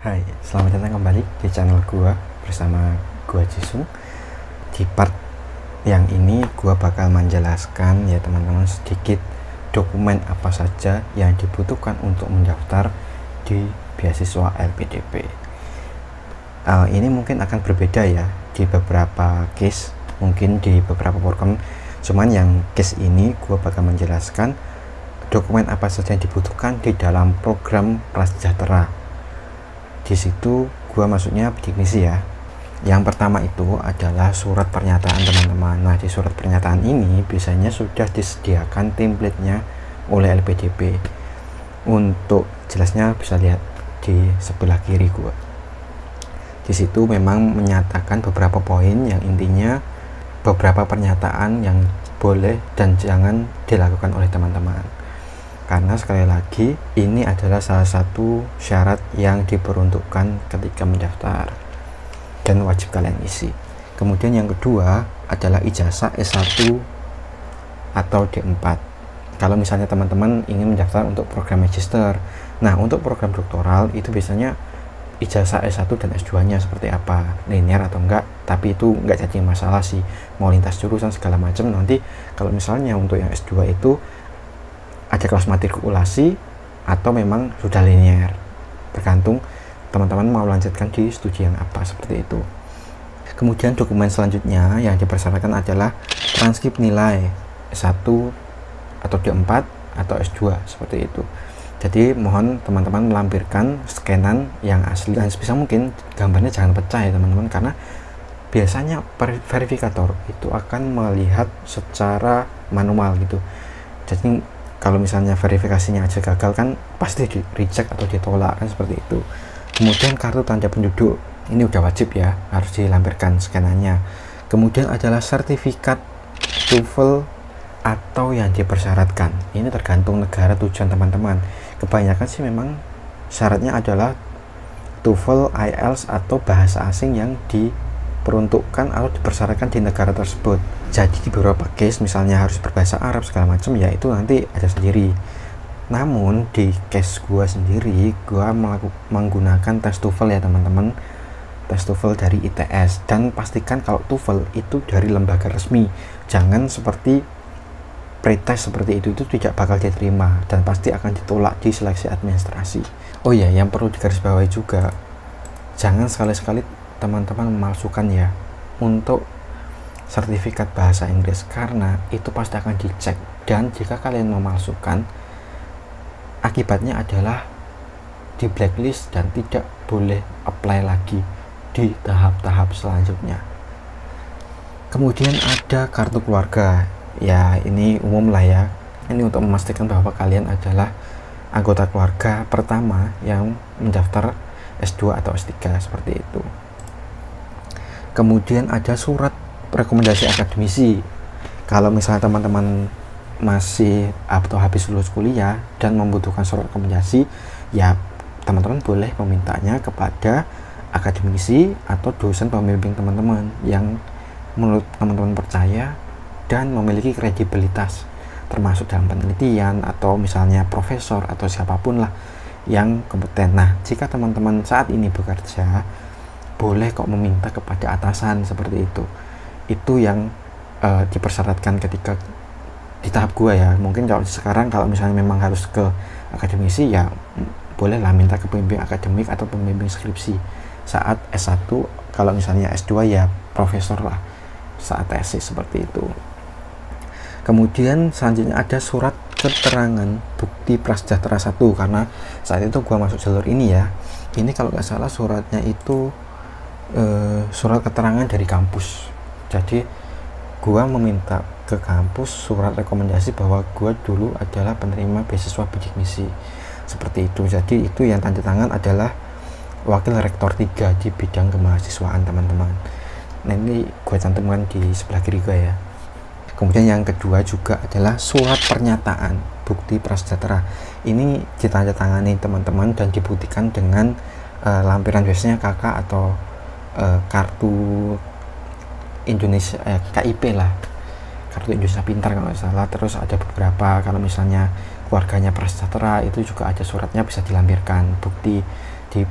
Hai, selamat datang kembali di channel gua bersama gua Jisung. Di part yang ini gua bakal menjelaskan ya teman-teman sedikit dokumen apa saja yang dibutuhkan untuk mendaftar di beasiswa LPDP. Ini mungkin akan berbeda ya di beberapa case, mungkin di beberapa program. Cuman yang case ini gua bakal menjelaskan dokumen apa saja yang dibutuhkan di dalam program Prasejahtera. Di situ gua masuknya bidik misi ya. Yang pertama itu adalah surat pernyataan teman-teman. Nah, di surat pernyataan ini biasanya sudah disediakan template-nya oleh LPDP. Untuk jelasnya bisa lihat di sebelah kiri gua. Di situ memang menyatakan beberapa poin yang intinya beberapa pernyataan yang boleh dan jangan dilakukan oleh teman-teman. Karena sekali lagi ini adalah salah satu syarat yang diperuntukkan ketika mendaftar dan wajib kalian isi. Kemudian yang kedua adalah ijazah S1 atau D4 kalau misalnya teman-teman ingin mendaftar untuk program magister. Nah, untuk program doktoral itu biasanya ijazah S1 dan S2 nya seperti apa, linear atau enggak, tapi itu enggak jadi masalah sih, mau lintas jurusan segala macam. Nanti kalau misalnya untuk yang S2 itu ada kelas matrikulasi atau memang sudah linear, tergantung teman-teman mau lanjutkan di studi yang apa, seperti itu. Kemudian dokumen selanjutnya yang dipersyaratkan adalah transkrip nilai S1 atau D4 atau S2 seperti itu. Jadi mohon teman-teman melampirkan scanan yang asli dan sebisa mungkin gambarnya jangan pecah ya teman-teman, karena biasanya verifikator itu akan melihat secara manual gitu. Jadi kalau misalnya verifikasinya aja gagal kan pasti di reject atau ditolak kan, seperti itu. Kemudian kartu tanda penduduk ini udah wajib ya, harus dilampirkan scanannya. Kemudian adalah sertifikat TOEFL atau yang dipersyaratkan. Ini tergantung negara tujuan teman-teman. Kebanyakan sih memang syaratnya adalah TOEFL, IELTS atau bahasa asing yang diperuntukkan atau dipersyaratkan di negara tersebut. Jadi di beberapa case misalnya harus berbahasa Arab segala macam ya, itu nanti ada sendiri. Namun di case gua sendiri, gua menggunakan tes TOEFL ya teman-teman, tes TOEFL dari ITS. Dan pastikan kalau TOEFL itu dari lembaga resmi, jangan seperti pretest seperti itu tidak bakal diterima dan pasti akan ditolak di seleksi administrasi. Oh ya, yang perlu digarisbawahi juga, jangan sekali-sekali teman-teman memalsukan ya untuk sertifikat bahasa Inggris, karena itu pasti akan dicek, dan jika kalian memalsukan akibatnya adalah di blacklist dan tidak boleh apply lagi di tahap-tahap selanjutnya. Kemudian ada kartu keluarga ya, ini umum lah ya, ini untuk memastikan bahwa kalian adalah anggota keluarga pertama yang mendaftar S2 atau S3 seperti itu. Kemudian ada surat rekomendasi akademisi. Kalau misalnya teman-teman masih atau habis lulus kuliah dan membutuhkan surat rekomendasi, ya teman-teman boleh memintanya kepada akademisi atau dosen pembimbing teman-teman yang menurut teman-teman percaya dan memiliki kredibilitas, termasuk dalam penelitian atau misalnya profesor atau siapapun lah yang kompeten. Nah, jika teman-teman saat ini bekerja, boleh kok meminta kepada atasan seperti itu. Itu yang dipersyaratkan ketika di tahap gua ya. Mungkin kalau sekarang kalau misalnya memang harus ke akademisi ya bolehlah minta ke pembimbing akademik atau pembimbing skripsi saat S1. Kalau misalnya S2 ya profesor lah saat tesis, seperti itu. Kemudian selanjutnya ada surat keterangan bukti prasejahtera 1, karena saat itu gua masuk jalur ini ya. Ini kalau nggak salah suratnya itu surat keterangan dari kampus. Jadi gua meminta ke kampus surat rekomendasi bahwa gua dulu adalah penerima beasiswa bidik misi, seperti itu. Jadi itu yang tanda tangan adalah wakil rektor 3 di bidang kemahasiswaan teman-teman. Nah, ini gua cantumkan di sebelah kiri gua ya. Kemudian yang kedua juga adalah surat pernyataan bukti prasejahtera. Ini ditandatangani teman-teman dan dibuktikan dengan lampiran biasanya KK atau kartu Indonesia KIP lah, kartu Indonesia Pintar kalau nggak salah. Terus ada beberapa, kalau misalnya keluarganya prasejahtera itu juga ada suratnya bisa dilampirkan, bukti di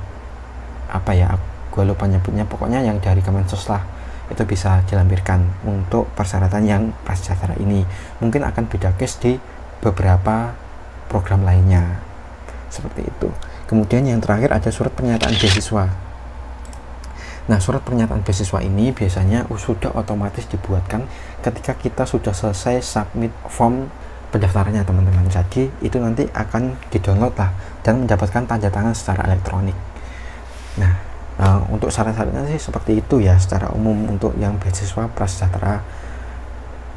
apa ya, gue lupa nyebutnya, pokoknya yang dari Kemensos lah, itu bisa dilampirkan untuk persyaratan yang prasejahtera ini. Mungkin akan beda case di beberapa program lainnya, seperti itu. Kemudian yang terakhir ada surat pernyataan beasiswa. Nah, surat pernyataan beasiswa ini biasanya sudah otomatis dibuatkan ketika kita sudah selesai submit form pendaftarannya, teman-teman. Jadi itu nanti akan di-download lah dan mendapatkan tanda tangan secara elektronik. Nah, untuk syarat-syaratnya sih seperti itu ya secara umum untuk yang beasiswa prasejahtera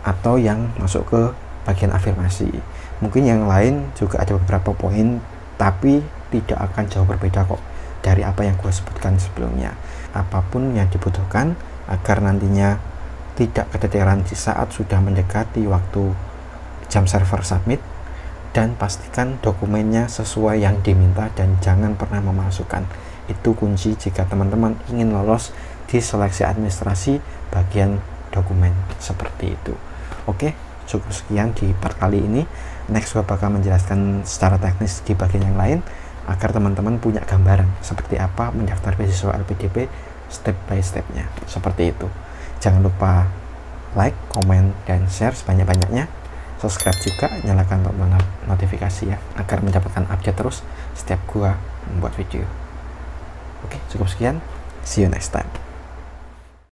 atau yang masuk ke bagian afirmasi. Mungkin yang lain juga ada beberapa poin, tapi tidak akan jauh berbeda kok dari apa yang gue sebutkan sebelumnya. Apapun yang dibutuhkan agar nantinya tidak keteteran di saat sudah mendekati waktu jam server submit, dan pastikan dokumennya sesuai yang diminta dan jangan pernah memasukkan. Itu kunci jika teman-teman ingin lolos di seleksi administrasi bagian dokumen seperti itu. Oke, cukup sekian di part kali ini. Next gue bakal menjelaskan secara teknis di bagian yang lain agar teman-teman punya gambaran seperti apa mendaftar beasiswa LPDP step by stepnya, seperti itu. Jangan lupa like, komen, dan share sebanyak-banyaknya. Subscribe juga, nyalakan tombol notifikasi ya, agar mendapatkan update terus setiap gua membuat video. Oke, cukup sekian. See you next time.